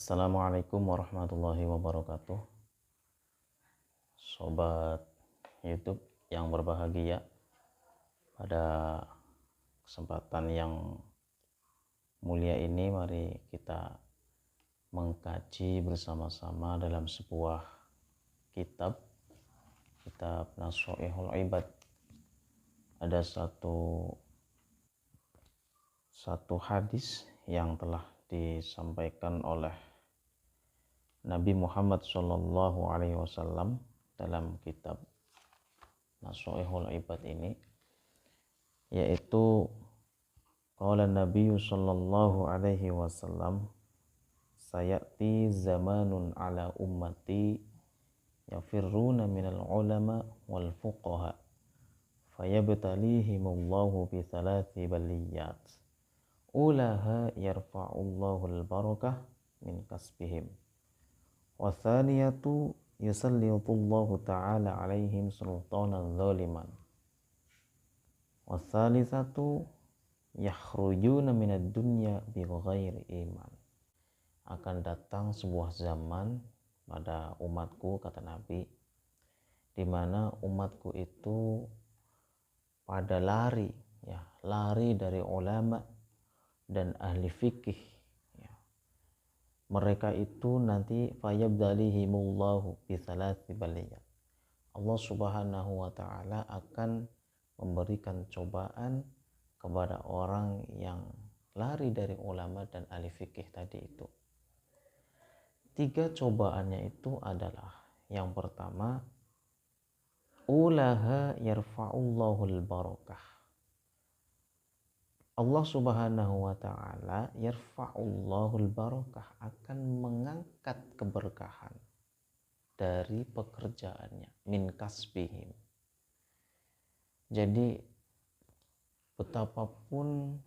Assalamualaikum warahmatullahi wabarakatuh. Sobat YouTube yang berbahagia, pada kesempatan yang mulia ini mari kita mengkaji bersama-sama dalam sebuah kitab Nasha'ihul Ibad. Ada satu hadis yang telah disampaikan oleh Nabi Muhammad SAW dalam kitab Nasha'ihul Ibad ini, yaitu qala Nabi sallallahu alaihi wasallam, sayati zamanun ala ummati yafirruna minal ulama wal fuqaha fayabtalihimullahu bi thalathi baliyat ulaha yarfa'ullahu al-barakah min kasbihim wa thaniyatu yusallitullahu ta'ala alaihim sultanan zaliman wa thalithatu yakhrujuna minad dunya bighairi iman. Akan datang sebuah zaman pada umatku, kata Nabi, di mana umatku itu pada lari dari ulama dan ahli fikih. Mereka itu nanti fayabdalihimullahu bitsalati baliyat. Allah Subhanahu wa taala akan memberikan cobaan kepada orang yang lari dari ulama dan ahli fikih tadi itu. 3 cobaannya itu adalah, yang pertama, ulaha yarfa'ullahul barakah. Allah Subhanahu wa taala yarfa'ullahul barakah, akan mengangkat keberkahan dari pekerjaannya, min kasbihim. Jadi betapapun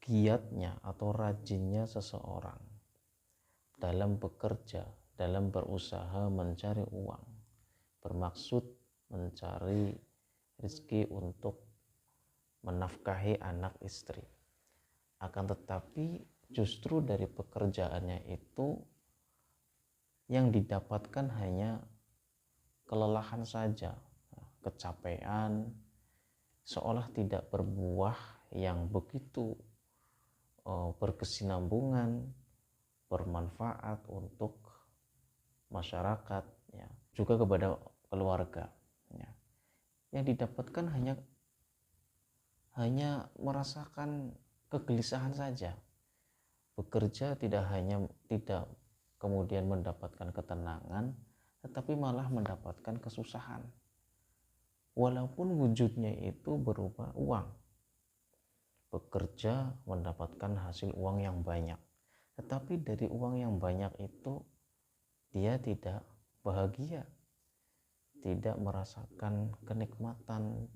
giatnya atau rajinnya seseorang dalam bekerja, dalam berusaha mencari uang, bermaksud mencari rezeki untuk menafkahi anak istri, akan tetapi justru dari pekerjaannya itu yang didapatkan hanya kelelahan saja, kecapean, seolah tidak berbuah yang begitu berkesinambungan, bermanfaat untuk masyarakat, juga kepada keluarga. Yang didapatkan hanya merasakan kegelisahan saja. Bekerja tidak kemudian mendapatkan ketenangan, tetapi malah mendapatkan kesusahan. Walaupun wujudnya itu berupa uang. Bekerja mendapatkan hasil uang yang banyak, tetapi dari uang yang banyak itu dia tidak bahagia, tidak merasakan kenikmatan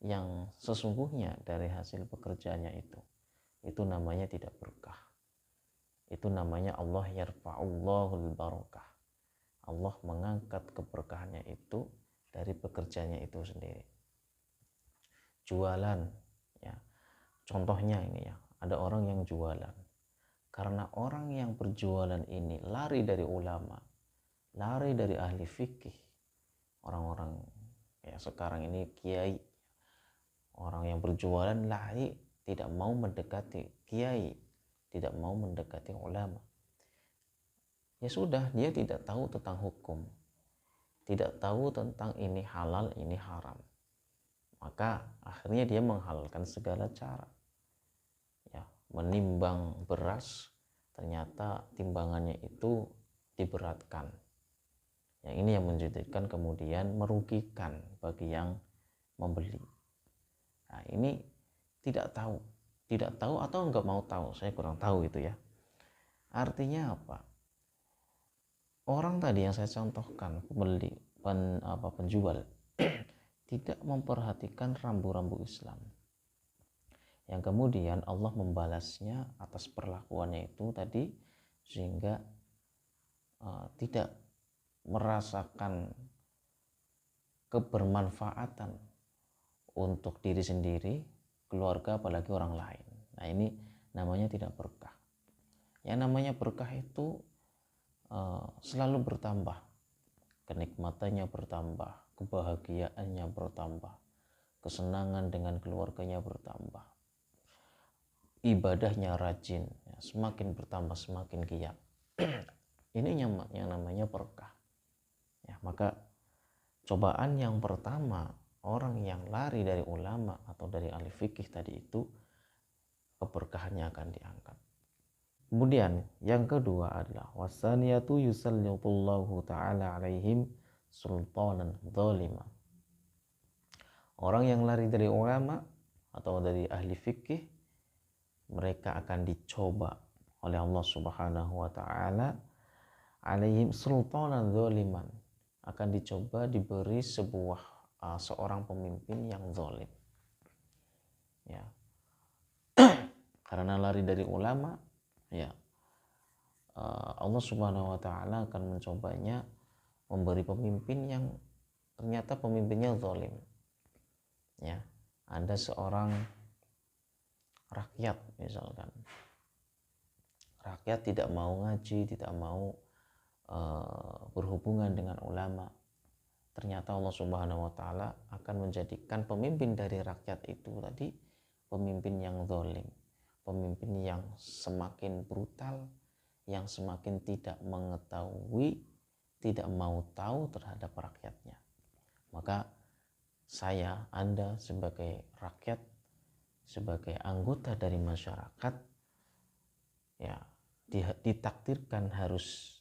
yang sesungguhnya dari hasil pekerjaannya itu. Itu namanya tidak berkah. Itu namanya Allah yarfa'ullahul barakah. Allah mengangkat keberkahannya itu dari pekerjaannya itu sendiri. Jualan, contohnya ini, ada orang yang jualan. Karena orang yang berjualan ini lari dari ulama, lari dari ahli fikih, orang-orang sekarang ini kiai, orang yang berjualan lari, tidak mau mendekati kiai, tidak mau mendekati ulama. Ya sudah, dia tidak tahu tentang hukum, tidak tahu tentang ini halal, ini haram. Maka akhirnya dia menghalalkan segala cara. Menimbang beras, ternyata timbangannya itu diberatkan. Yang ini yang menjadikan kemudian merugikan bagi yang membeli. Nah, ini tidak tahu atau enggak mau tahu, saya kurang tahu itu ya. Artinya apa? Orang tadi yang saya contohkan, penjual tidak memperhatikan rambu-rambu Islam, yang kemudian Allah membalasnya atas perlakuannya itu tadi, sehingga tidak merasakan kebermanfaatan untuk diri sendiri, keluarga, apalagi orang lain. Nah, ini namanya tidak berkah. Yang namanya berkah itu selalu bertambah, kenikmatannya bertambah, kebahagiaannya bertambah, kesenangan dengan keluarganya bertambah, ibadahnya rajin, ya, semakin bertambah semakin giat. Ini yang namanya berkah. Ya, maka cobaan yang pertama orang yang lari dari ulama atau dari ahli fikih tadi itu, keberkahannya akan diangkat. Kemudian yang kedua adalah wasaniyatu yusallitullahu ta'ala alaihim sultanan zalima. Orang yang lari dari ulama atau dari ahli fikih, mereka akan dicoba oleh Allah Subhanahu wa taala alaihim sultanan zaliman, akan dicoba diberi seorang pemimpin yang zalim. Ya. Karena lari dari ulama, ya, Allah Subhanahu wa taala akan mencobanya memberi pemimpin yang ternyata pemimpinnya zalim. Ya, ada seorang rakyat misalkan. Rakyat tidak mau ngaji, tidak mau berhubungan dengan ulama. Ternyata Allah Subhanahu wa taala akan menjadikan pemimpin dari rakyat itu tadi pemimpin yang zalim, pemimpin yang semakin brutal, yang semakin tidak mengetahui, tidak mau tahu terhadap rakyatnya. Maka saya, Anda sebagai rakyat, sebagai anggota dari masyarakat, ya, ditakdirkan harus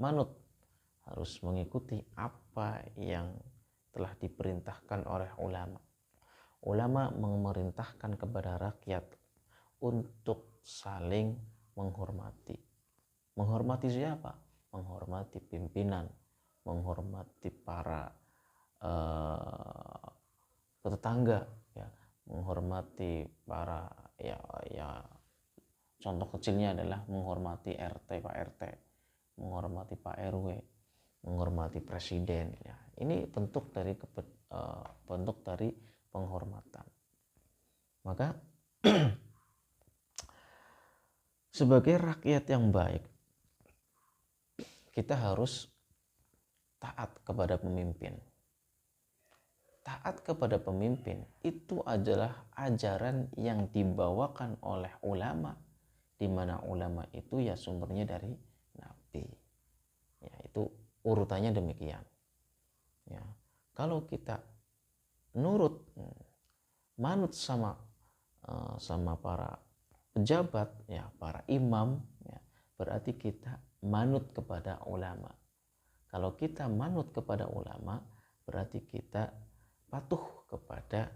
manut, harus mengikuti apa yang telah diperintahkan oleh ulama. Ulama memerintahkan kepada rakyat untuk saling menghormati. Menghormati siapa? Menghormati pimpinan, menghormati para tetangga, ya, menghormati para contoh kecilnya adalah menghormati RT, Pak RT, menghormati Pak RW, menghormati presiden. Ya, ini bentuk dari penghormatan. Maka sebagai rakyat yang baik, kita harus taat kepada pemimpin. Taat kepada pemimpin itu adalah ajaran yang dibawakan oleh ulama, di mana ulama itu ya sumbernya dari Nabi. Ya, itu urutannya demikian. Ya, kalau kita nurut, manut sama para pejabat, ya, para imam, ya, berarti kita manut kepada ulama. Kalau kita manut kepada ulama, berarti kita patuh kepada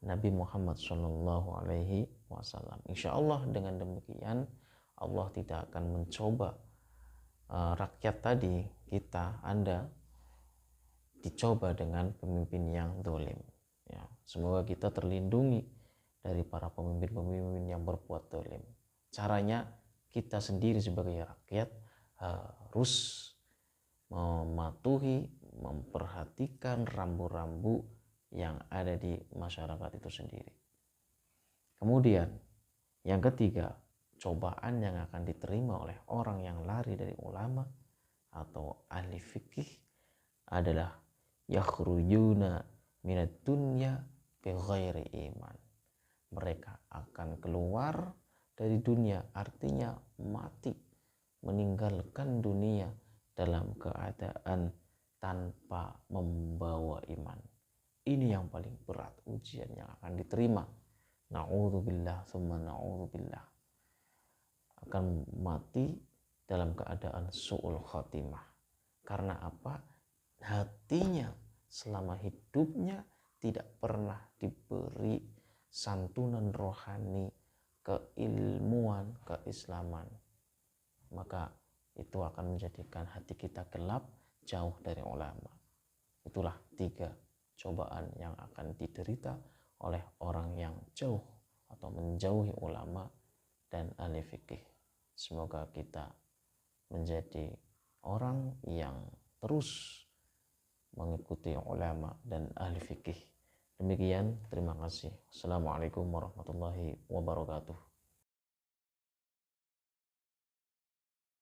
Nabi Muhammad SAW. Insya Allah dengan demikian Allah tidak akan mencoba rakyat tadi, kita, Anda, dicoba dengan pemimpin yang zalim. Ya, semoga kita terlindungi dari para pemimpin-pemimpin yang berbuat zalim. Caranya kita sendiri sebagai rakyat harus mematuhi, memperhatikan rambu-rambu yang ada di masyarakat itu sendiri. Kemudian yang ketiga, cobaan yang akan diterima oleh orang yang lari dari ulama atau ahli fikih adalah yakhrujuna minad dunya bighairi iman. Mereka akan keluar dari dunia, artinya mati, meninggalkan dunia dalam keadaan tanpa membawa iman. Ini yang paling berat ujian yang akan diterima. Na'udzubillah summa na'udzubillah. Akan mati dalam keadaan su'ul khatimah. Karena apa? Hatinya selama hidupnya tidak pernah diberi santunan rohani, keilmuan, keislaman. Maka itu akan menjadikan hati kita gelap, jauh dari ulama. Itulah 3 cobaan yang akan diderita oleh orang yang jauh atau menjauhi ulama dan ahli fikih. Semoga kita menjadi orang yang terus mengikuti ulama dan ahli fikih. Demikian, terima kasih. Assalamualaikum warahmatullahi wabarakatuh.